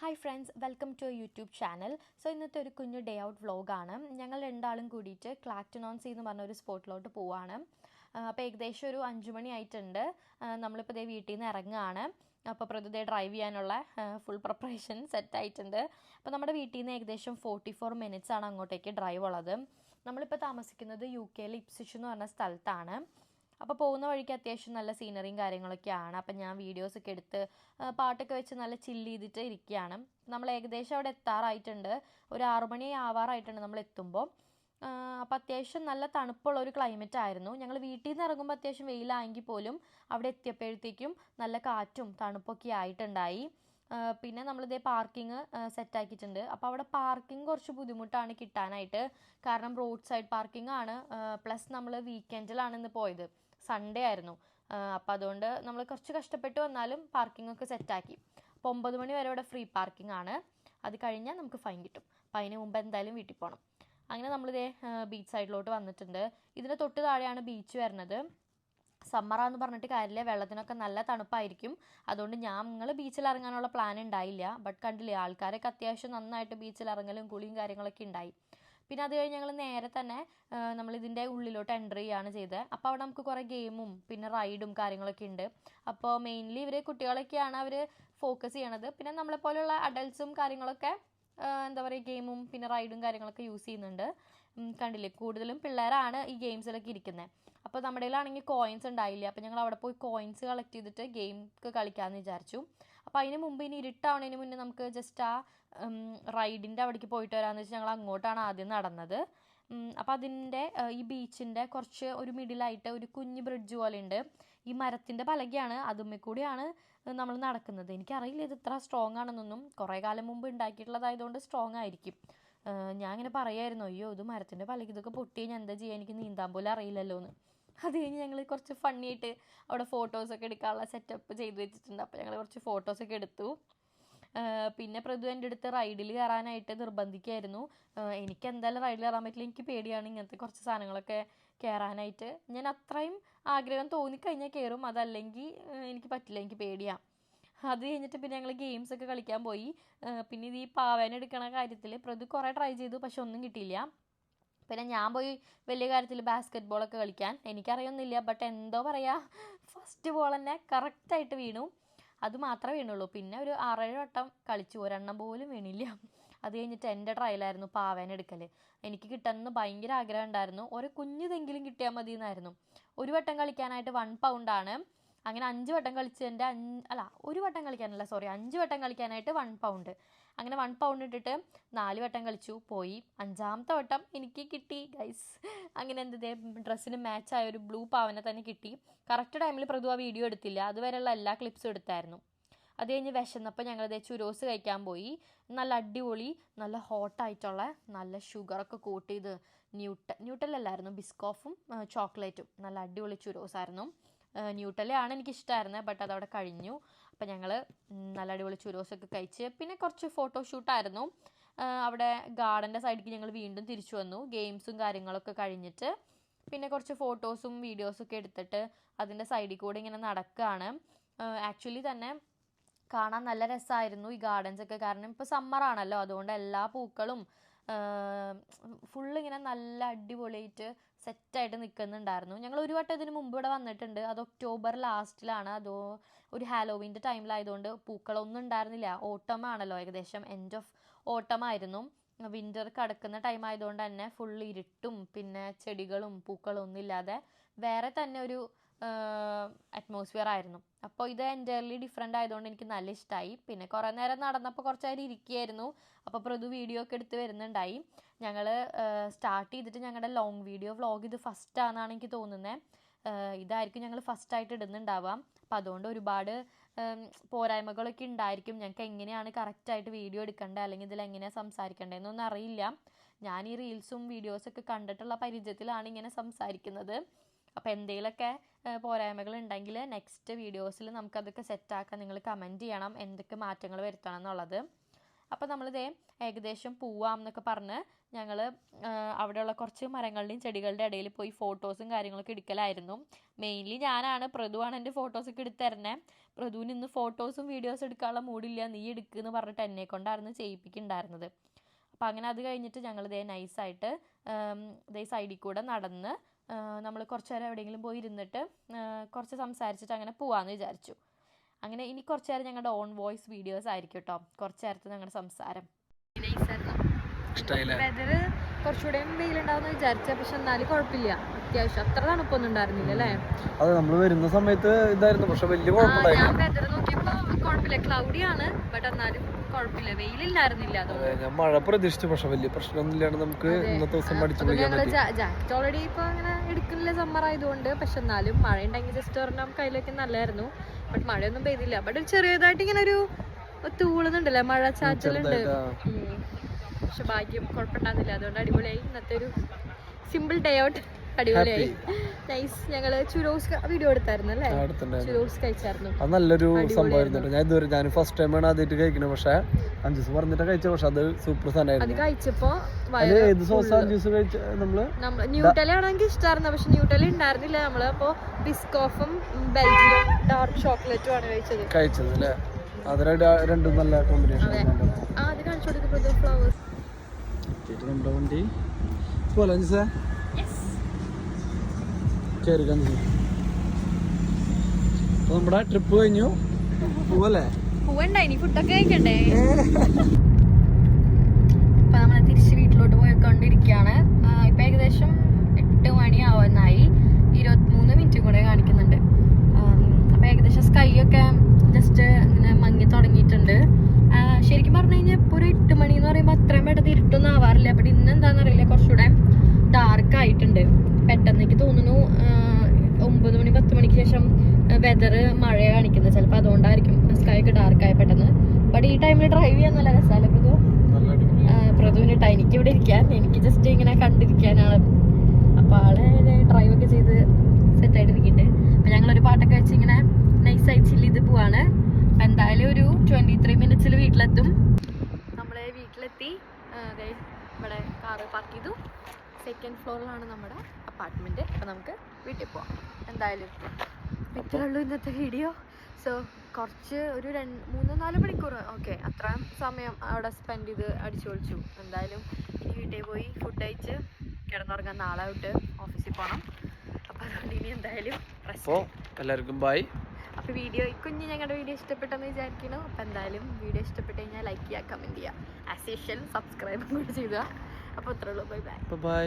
Hi friends, welcome to YouTube channel. So ഇന്നത്തെ ഒരു കുഞ്ഞു ഡേ ഔട്ട് വ്ലോഗാണ്. ഞങ്ങൾ രണ്ടാളും കൂടിയിട്ട് ക്ലാക്ടനോൺസി എന്ന് പറഞ്ഞ ഒരു സ്പോട്ടിലോട്ട് പോവാണ്. അപ്പോൾ ഏകദേശം ഒരു 5 മണി ആയിട്ടുണ്ട്. നമ്മളിപ്പോൾ ഇതേ വീട്ടിൽ നിന്ന് ഇറങ്ങുകയാണ്. അപ്പോൾ പ്രതിദേ ഡ്രൈവ് ചെയ്യാനുള്ള ഫുൾ പ്രിപ്പറേഷൻ സെറ്റായിട്ടുണ്ട്. അപ്പോൾ നമ്മുടെ വീട്ടിൽ നിന്ന് ഏകദേശം 44 മിനിറ്റ്സ് ആണ് അങ്ങോട്ടേക്ക് ഡ്രൈവ് ഉള്ളത്. നമ്മളിപ്പോൾ താമസിക്കുന്നത് UK ഇപ്സ്വിച്ച് എന്ന് പറഞ്ഞ സ്ഥലത്താണ്. അപ്പോൾ പോകുന്ന വഴിക്ക് അത്യാവശ്യം നല്ല സീനറിയും കാര്യങ്ങളൊക്കെയാണ്. അപ്പം ഞാൻ വീഡിയോസൊക്കെ എടുത്ത് പാട്ടൊക്കെ വെച്ച് നല്ല ചില്ല് ചെയ്തിട്ട് ഇരിക്കുകയാണ്. നമ്മൾ ഏകദേശം അവിടെ എത്താറായിട്ടുണ്ട്. ഒരു 6 മണി ആവാറായിട്ടുണ്ട് നമ്മൾ എത്തുമ്പോൾ. അപ്പോൾ അത്യാവശ്യം നല്ല തണുപ്പുള്ള ഒരു ക്ലൈമറ്റ് ആയിരുന്നു. ഞങ്ങൾ വീട്ടിൽ നിന്ന് ഇറങ്ങുമ്പോൾ അത്യാവശ്യം വെയിലായെങ്കിൽ പോലും അവിടെ എത്തിയപ്പോഴത്തേക്കും നല്ല കാറ്റും തണുപ്പൊക്കെ ആയിട്ടുണ്ടായി. പിന്നെ നമ്മളിതേ പാർക്കിംഗ് സെറ്റാക്കിയിട്ടുണ്ട്. അപ്പോൾ അവിടെ പാർക്കിംഗ് കുറച്ച് ബുദ്ധിമുട്ടാണ് കിട്ടാനായിട്ട്. കാരണം റോഡ് സൈഡ് പാർക്കിംഗ് ആണ്. പ്ലസ് നമ്മൾ വീക്കെൻഡിലാണ് ഇന്ന് പോയത്, സൺഡേ ആയിരുന്നു. അപ്പോൾ അതുകൊണ്ട് നമ്മൾ കുറച്ച് കഷ്ടപ്പെട്ട് വന്നാലും പാർക്കിംഗ് ഒക്കെ സെറ്റാക്കി. അപ്പോൾ 9 മണി വരെ ഇവിടെ ഫ്രീ പാർക്കിംഗ് ആണ്. അത് കഴിഞ്ഞാൽ നമുക്ക് ഫൈൻ കിട്ടും. അപ്പോൾ അതിന് മുമ്പ് എന്തായാലും വീട്ടിൽ പോകണം. അങ്ങനെ നമ്മളിതേ ബീച്ച് സൈഡിലോട്ട് വന്നിട്ടുണ്ട്. ഇതിന് തൊട്ട് താഴെയാണ് ബീച്ച് വരുന്നത്. സമ്മറാന്ന് പറഞ്ഞിട്ട് കാര്യമില്ല, വെള്ളത്തിനൊക്കെ നല്ല തണുപ്പായിരിക്കും. അതുകൊണ്ട് ഞങ്ങൾ ബീച്ചിൽ ഇറങ്ങാനുള്ള പ്ലാൻ ഉണ്ടായില്ല. ബട്ട് കണ്ടില്ലേ, ആൾക്കാരൊക്കെ അത്യാവശ്യം നന്നായിട്ട് ബീച്ചിൽ ഇറങ്ങലും കുളിയും കാര്യങ്ങളൊക്കെ ഉണ്ടായി. പിന്നെ അത് കഴിഞ്ഞ് ഞങ്ങൾ നേരെ തന്നെ നമ്മളിതിൻ്റെ ഉള്ളിലോട്ട് എൻ്റർ ചെയ്യുകയാണ് ചെയ്തത്. അപ്പോൾ അവിടെ നമുക്ക് കുറേ ഗെയിമും പിന്നെ റൈഡും കാര്യങ്ങളൊക്കെ ഉണ്ട്. അപ്പോൾ മെയിൻലി ഇവർ കുട്ടികളൊക്കെയാണ് അവർ ഫോക്കസ് ചെയ്യണത്. പിന്നെ നമ്മളെപ്പോലുള്ള അഡൾട്ട്സും കാര്യങ്ങളൊക്കെ എന്താ പറയുക, ഗെയിമും പിന്നെ റൈഡും കാര്യങ്ങളൊക്കെ യൂസ് ചെയ്യുന്നുണ്ട്. കണ്ടില്ലേ, കൂടുതലും പിള്ളേരാണ് ഈ ഗെയിംസിലൊക്കെ ഇരിക്കുന്നത്. അപ്പോൾ നമ്മുടെ കയ്യിലാണെങ്കിൽ കോയിൻസ് ഉണ്ടായില്ല. അപ്പോൾ ഞങ്ങൾ അവിടെ പോയി കോയിൻസ് കളക്ട് ചെയ്തിട്ട് ഗെയിമൊക്കെ കളിക്കാമെന്ന് വിചാരിച്ചു. അപ്പോൾ അതിന് മുമ്പ് ഇനി ഇരുട്ടാവണതിന് മുന്നേ നമുക്ക് ജസ്റ്റ് ആ റൈഡിൻ്റെ അവിടേക്ക് പോയിട്ട് വരാമെന്ന് വെച്ചാൽ ഞങ്ങൾ അങ്ങോട്ടാണ് ആദ്യം നടന്നത്. അപ്പോൾ അതിൻ്റെ ഈ ബീച്ചിൻ്റെ കുറച്ച് ഒരു മിഡിലായിട്ട് ഒരു കുഞ്ഞ് ബ്രിഡ്ജ് പോലെ ഉണ്ട്. ഈ മരത്തിൻ്റെ പലകയാണ്, അതുമ്മേ കൂടിയാണ് നമ്മൾ നടക്കുന്നത്. എനിക്കറിയില്ല ഇത് ഇത്ര സ്ട്രോങ് ആണെന്നൊന്നും. കുറേ കാലം മുമ്പ് ഉണ്ടാക്കിയിട്ടുള്ളതായതുകൊണ്ട് സ്ട്രോങ് ആയിരിക്കും. ഞാൻ ഇങ്ങനെ പറയായിരുന്നു, അയ്യോ ഇത് മരത്തിൻ്റെ പലക, ഇതൊക്കെ പൊട്ടി കഴിഞ്ഞാൽ എന്താ ചെയ്യുക, എനിക്ക് നീന്താൻ പോലും അറിയില്ലല്ലോ എന്ന്. അത് കഴിഞ്ഞ് ഞങ്ങൾ കുറച്ച് ഫണ്ണിയായിട്ട് അവിടെ ഫോട്ടോസൊക്കെ എടുക്കാനുള്ള സെറ്റപ്പ് ചെയ്ത് വെച്ചിട്ടുണ്ട്. അപ്പോൾ ഞങ്ങൾ കുറച്ച് ഫോട്ടോസൊക്കെ എടുത്തു. പിന്നെ പ്രതു എൻ്റെ അടുത്ത് റൈഡിൽ കയറാനായിട്ട് നിർബന്ധിക്കുകയായിരുന്നു. എനിക്ക് എന്തായാലും റൈഡിൽ കയറാൻ പറ്റില്ല, എനിക്ക് പേടിയാണ് ഇങ്ങനത്തെ കുറച്ച് സാധനങ്ങളൊക്കെ കയറാനായിട്ട്. ഞാൻ അത്രയും ആഗ്രഹം തോന്നിക്കഴിഞ്ഞാൽ കയറും, അതല്ലെങ്കിൽ എനിക്ക് പറ്റില്ല, എനിക്ക് പേടിയാണ്. അത് കഴിഞ്ഞിട്ട് പിന്നെ ഞങ്ങൾ ഗെയിംസൊക്കെ കളിക്കാൻ പോയി. പിന്നെ ഇത് ഈ പാവേന എടുക്കണ കാര്യത്തിൽ പ്രതു കുറേ ട്രൈ ചെയ്തു, പക്ഷെ ഒന്നും കിട്ടിയില്ല. പിന്നെ ഞാൻ പോയി വലിയ കാര്യത്തിൽ ബാസ്ക്കറ്റ് ബോളൊക്കെ കളിക്കാൻ. എനിക്കറിയൊന്നുമില്ല, ബട്ട് എന്തോ പറയുക, ഫസ്റ്റ് ബോൾ തന്നെ കറക്റ്റായിട്ട് വീണു. അത് മാത്രമേ വീണുള്ളൂ. പിന്നെ ഒരു 6-7 വട്ടം കളിച്ചു, ഒരെണ്ണം പോലും വീണില്ല. അത് കഴിഞ്ഞിട്ട് എൻ്റെ ട്രയലായിരുന്നു പാവേന എടുക്കൽ. എനിക്ക് കിട്ടണമെന്ന് ഭയങ്കര ആഗ്രഹം ഉണ്ടായിരുന്നു. ഒരു കുഞ്ഞിതെങ്കിലും കിട്ടിയാൽ മതി എന്നായിരുന്നു. ഒരു വട്ടം കളിക്കാനായിട്ട് 1 പൗണ്ടാണ്. അങ്ങനെ 5 വട്ടം കളിച്ചതിൻ്റെ ഒരു വട്ടം കളിക്കാനല്ല, 5 വട്ടം കളിക്കാനായിട്ട് 1 പൗണ്ട്. അങ്ങനെ 1 പൗണ്ട് ഇട്ടിട്ട് 4 വട്ടം കളിച്ചു, പോയി. 5-ാമത്തെ വട്ടം എനിക്ക് കിട്ടി ഗൈസ്. അങ്ങനെ എന്തേ ഡ്രസ്സിന് മാച്ചായ ഒരു ബ്ലൂ പാവനെ തന്നെ കിട്ടി. കറക്റ്റ് ടൈമിൽ പ്രതു ആ വീഡിയോ എടുത്തില്ല, അതുവരെയുള്ള എല്ലാ ക്ലിപ്സും എടുത്തായിരുന്നു. അത് കഴിഞ്ഞ് വിശന്നപ്പോൾ ഞങ്ങളത് ചുരോസ് കഴിക്കാൻ പോയി. നല്ല അടിപൊളി, നല്ല ഹോട്ടായിട്ടുള്ള, നല്ല ഷുഗറൊക്കെ കൂട്ടി ചെയ്ത് ന്യൂട്ടലല്ലായിരുന്നു, ബിസ്കോഫും ചോക്ലേറ്റും, നല്ല അടിപൊളി ചുരോസായിരുന്നു. ന്യൂട്ടലയാണ് എനിക്കിഷ്ടമായിരുന്നത്, ബട്ട് അതവിടെ കഴിഞ്ഞു. അപ്പം ഞങ്ങൾ നല്ല അടിപൊളി ചുരോസൊക്കെ കഴിച്ച് പിന്നെ കുറച്ച് ഫോട്ടോഷൂട്ടായിരുന്നു. അവിടെ ഗാർഡൻ്റെ സൈഡിലേക്ക് ഞങ്ങൾ വീണ്ടും തിരിച്ചു വന്നു, ഗെയിംസും കാര്യങ്ങളൊക്കെ കഴിഞ്ഞിട്ട്. പിന്നെ കുറച്ച് ഫോട്ടോസും വീഡിയോസൊക്കെ എടുത്തിട്ട് അതിൻ്റെ സൈഡിൽ കൂടെ ഇങ്ങനെ നടക്കുകയാണ്. ആക്ച്വലി തന്നെ കാണാൻ നല്ല രസമായിരുന്നു ഈ ഗാർഡൻസൊക്കെ. കാരണം ഇപ്പോൾ സമ്മറാണല്ലോ, അതുകൊണ്ട് എല്ലാ പൂക്കളും ഫുള്ളിങ്ങനെ നല്ല അടിപൊളിയായിട്ട് സെറ്റായിട്ട് നിൽക്കുന്നുണ്ടായിരുന്നു. ഞങ്ങൾ ഒരു വട്ടം ഇതിന് മുമ്പ് ഇവിടെ വന്നിട്ടുണ്ട്. അത് ഒക്ടോബർ ലാസ്റ്റിലാണ്, അതോ ഒരു ഹാലോവീൻ്റെ ടൈമിലായതുകൊണ്ട് പൂക്കളൊന്നും ഉണ്ടായിരുന്നില്ല. ഓട്ടം ആണല്ലോ, ഏകദേശം എൻഡ് ഓഫ് ഓട്ടം ആയിരുന്നു. വിൻ്റർ കടക്കുന്ന ടൈം ആയതുകൊണ്ട് തന്നെ ഫുൾ ഇരുട്ടും പിന്നെ ചെടികളും പൂക്കളും ഒന്നും ഇല്ലാതെ വേറെ തന്നെ ഒരു അറ്റ്മോസ്ഫിയർ ആയിരുന്നു. അപ്പോൾ ഇത് എൻ്റയർലി ഡിഫറെൻ്റ് ആയതുകൊണ്ട് എനിക്ക് നല്ല ഇഷ്ടമായി. പിന്നെ കുറേ നേരം നടന്നപ്പോൾ കുറച്ച് നേരം ഇരിക്കുകയായിരുന്നു. അപ്പോൾ പ്രതു വീഡിയോ ഒക്കെ എടുത്ത് വരുന്നുണ്ടായി. ഞങ്ങൾ സ്റ്റാർട്ട് ചെയ്തിട്ട് ഞങ്ങളുടെ ലോങ് വീഡിയോ വ്ളോഗ് ഇത് ഫസ്റ്റാണെന്നാണ് എനിക്ക് തോന്നുന്നത്. ഇതായിരിക്കും ഞങ്ങൾ ഫസ്റ്റായിട്ട് ഇടുന്നുണ്ടാവാം. അപ്പം അതുകൊണ്ട് ഒരുപാട് പോരായ്മകളൊക്കെ ഉണ്ടായിരിക്കും. ഞങ്ങൾക്ക് എങ്ങനെയാണ് കറക്റ്റായിട്ട് വീഡിയോ എടുക്കേണ്ടത്, അല്ലെങ്കിൽ ഇതിൽ എങ്ങനെയാണ് സംസാരിക്കേണ്ടതെന്നൊന്നും അറിയില്ല. ഞാൻ ഈ റീൽസും വീഡിയോസൊക്കെ കണ്ടിട്ടുള്ള പരിചയത്തിലാണ് ഇങ്ങനെ സംസാരിക്കുന്നത്. അപ്പോൾ എന്തെങ്കിലുമൊക്കെ പോരായ്മകൾ ഉണ്ടെങ്കിൽ നെക്സ്റ്റ് വീഡിയോസിൽ നമുക്കതൊക്കെ സെറ്റാക്കാം. നിങ്ങൾ കമൻറ്റ് ചെയ്യണം എന്തൊക്കെ മാറ്റങ്ങൾ വരുത്തണം എന്നുള്ളത്. അപ്പോൾ നമ്മളിതേ ഏകദേശം പോവാം എന്നൊക്കെ പറഞ്ഞ് ഞങ്ങൾ അവിടെയുള്ള കുറച്ച് മരങ്ങളുടെയും ചെടികളുടെ ഇടയിൽ പോയി ഫോട്ടോസും കാര്യങ്ങളൊക്കെ എടുക്കലായിരുന്നു. മെയിൻലി ഞാനാണ്, പ്രതുവാണ് എൻ്റെ ഫോട്ടോസൊക്കെ എടുത്ത് തരണേ. പ്രതുവിന് ഇന്ന് ഫോട്ടോസും വീഡിയോസും എടുക്കാനുള്ള മൂഡില്ല, നീ എടുക്കുമെന്ന് പറഞ്ഞിട്ട് എന്നെ കൊണ്ടായിരുന്നു ചെയ്യിപ്പിക്കുന്നുണ്ടായിരുന്നത്. അപ്പം അങ്ങനെ അത് കഴിഞ്ഞിട്ട് ഞങ്ങൾ ഇതേ നൈസായിട്ട് ഇതേ സൈഡിൽ കൂടെ നടന്ന് നമ്മൾ കുറച്ച് നേരം എവിടെയെങ്കിലും പോയി ഇരുന്നിട്ട് കുറച്ച് സംസാരിച്ചിട്ട് അങ്ങനെ പോവാമെന്ന് വിചാരിച്ചു. അങ്ങനെ ഇനി കുറച്ച് നേരം ഞങ്ങളുടെ ഓൺ വോയിസ് വീഡിയോസ് ആയിരിക്കും കേട്ടോ, കുറച്ച് നേരത്തെ ഞങ്ങളുടെ സംസാരം. വെതർ കുറച്ചുകൂടെയും വെയിലുണ്ടാവുന്ന വിചാരിച്ച, പക്ഷെ എന്നാലും കുഴപ്പമില്ല, അത്യാവശ്യം അത്ര തണുപ്പൊന്നും ഉണ്ടായിരുന്നില്ല അല്ലേ? അത് നമ്മൾ വരുന്ന സമയത്ത് ഇതായിരുന്നു, പക്ഷെ വലിയ കുഴപ്പമില്ല. ഞാൻ വെതർ നോക്കിയപ്പോ കുഴപ്പമില്ല, ക്ലൗഡിയാണ്, ബട്ട് എന്നാലും കുഴപ്പമില്ല, വെയിലില്ലായിരുന്നില്ല. ഞാൻ മഴ പ്രതീക്ഷിച്ചു, പക്ഷെ വലിയ പ്രശ്നമൊന്നുമില്ലാണ്ട് നമുക്ക് ഇന്നത്തെ ദിവസം പഠിച്ചു പോകാൻ പറ്റി. ജാക്കറ്റ് ഓൾറെഡി ഇപ്പൊ അങ്ങനെ എടുക്കുന്നില്ല സമ്മർ ആയതുകൊണ്ട്, പക്ഷെ എന്നാലും മഴ ഉണ്ടെങ്കിൽ ജസ്റ്റ് ഒരെണ്ണം കയ്യിലൊക്കെ നല്ലായിരുന്നു. ബട്ട് മഴയൊന്നും പെയ്തില്ല, ബട്ട് ചെറിയതായിട്ട് ഇങ്ങനെ ഒരു തൂളുന്നുണ്ടല്ലേ, മഴ ചാറ്റലുണ്ട്. പക്ഷെ ഭാഗ്യം കുഴപ്പമുണ്ടാകുന്നില്ല, അതുകൊണ്ട് അടിപൊളിയായി. ഇന്നത്തെ ഒരു സിമ്പിൾ ഡേ ഔട്ട് അടിപൊളിയായി. നൈസ്. ഞങ്ങള് ചുരോസ് വീഡിയോ എടുത്തായിരുന്നു അല്ലേ? ചുരോസ് കഴിച്ചായിരുന്നു. അത് നല്ലൊരു സംഭവമായിരുന്നു. ഞാൻ ഫസ്റ്റ് ടൈമാണ് ആദ്യമായിട്ട് കഴിക്കുന്നത്, പക്ഷെ 5 ദിവസം പറഞ്ഞിട്ട് കഴിച്ചത്, പക്ഷെ അത് സൂപ്പർ സാധനമായിരുന്നു. അത് കഴിച്ചപ്പോ ഏത് സോസ് 5 ദിവസം കഴിച്ച നമ്മള് ന്യൂട്ടല ആണെങ്കിൽ ഇഷ്ടമായിരുന്നു, പക്ഷെ ന്യൂട്ടല ഉണ്ടായിരുന്നില്ല. നമ്മള് അപ്പൊ ബിസ്കോഫും ബെൽജിയം ഡാർക്ക് ചോക്ലേറ്റും ആണ് കഴിച്ചത് അല്ലേ? അത് രണ്ടും നല്ല കോമ്പിനേഷൻ. അത് കാണിച്ചു കൊടുക്കുന്നത് ഫ്ലവേഴ്സ് നമ്മുടെ വണ്ടി പോലെ നമ്മുടെ ട്രിപ്പ് കഴിഞ്ഞു പോവല്ലേ? പോവണ്ടായി, ഫുഡൊക്കെ കഴിക്കണ്ടേ? ഇപ്പൊ നമ്മള് തിരിച്ച് വീട്ടിലോട്ട് പോയിക്കൊണ്ടിരിക്കുകയാണ്. ഇപ്പൊ ഏകദേശം 8 മണിയാവാനായി, 23 മിനിറ്റ് കൂടെ കാണിക്കുന്നുണ്ട്. അപ്പൊ ഏകദേശം സ്കൈ ഒക്കെ ജസ്റ്റ് ഇങ്ങനെ മങ്ങി തുടങ്ങിയിട്ടുണ്ട്. ശരിക്കും പറഞ്ഞു കഴിഞ്ഞാൽ ഇപ്പോൾ ഒരു 8 മണി എന്ന് പറയുമ്പോൾ അത്രയും പെട്ടെന്ന് ഇരുട്ടൊന്നും ആവാറില്ല. ബട്ട് ഇന്ന് എന്താണെന്നറിയില്ല, കുറച്ചുകൂടെ ഡാർക്ക് ആയിട്ടുണ്ട് പെട്ടെന്ന്. എനിക്ക് തോന്നുന്നു 9 മണി 10 മണിക്ക് ശേഷം വെതർ മഴ കാണിക്കുന്നത്, ചിലപ്പോൾ അതുകൊണ്ടായിരിക്കും സ്കൈ ഒക്കെ ഡാർക്കായി പെട്ടെന്ന്. ബട്ട് ഈ ടൈമിൽ ഡ്രൈവ് ചെയ്യാൻ നല്ല രസമല്ലേ പ്രതു? പ്രതുവിന് എനിക്ക് ഇവിടെ ഇരിക്കാൻ, എനിക്ക് ജസ്റ്റ് ഇങ്ങനെ കണ്ടിരിക്കാനാണ്. അപ്പോൾ ആളെ ഡ്രൈവ് ഒക്കെ ചെയ്ത് സെറ്റായിട്ടിരിക്കുന്നുണ്ട്. അപ്പം ഞങ്ങളൊരു പാട്ടൊക്കെ വെച്ച് ഇങ്ങനെ നൈസായി ചില്ല് ചെയ്ത് പോവാണ്. അപ്പം എന്തായാലും ഒരു 23 മിനിറ്റ്സിൽ വീട്ടിലെത്തും. നമ്മൾ വീട്ടിലെത്തി, ഇവിടെ കാറ് പാർക്ക് ചെയ്തു. 2nd ഫ്ലോറിലാണ് നമ്മുടെ അപ്പാർട്ട്മെൻറ്റ്. അപ്പോൾ നമുക്ക് വീട്ടിൽ പോവാം. എന്തായാലും ഇത്രയുള്ളൂ ഇന്നത്തെ വീഡിയോ. സോ കുറച്ച് ഒരു 3-4 മണിക്കൂർ ഓക്കെ, അത്രയും സമയം അവിടെ സ്പെൻഡ് ചെയ്ത് അടിച്ചു പൊളിച്ചു. എന്തായാലും ഇനി വീട്ടിൽ പോയി ഫുഡ് കഴിച്ച് കിടന്നുറങ്ങാൻ, നാളെ തൊട്ട് ഓഫീസിൽ പോകണം. അപ്പോൾ അതുകൊണ്ട് ഇനി എന്തായാലും എല്ലാവർക്കും ബൈ. അപ്പോൾ ഞങ്ങളുടെ വീഡിയോ ഇഷ്ടപ്പെട്ടെന്ന് വിചാരിക്കുന്നു. അപ്പോൾ എന്തായാലും വീഡിയോ ഇഷ്ടപ്പെട്ട് കഴിഞ്ഞാൽ ലൈക്ക് ചെയ്യുക, കമൻറ്റ് ചെയ്യുക, ആസ് യൂഷ്വൽ സബ്സ്ക്രൈബും കൂടി ചെയ്യുക. അപ്പോൾ ഇത്രയുള്ളൂ. Bye by.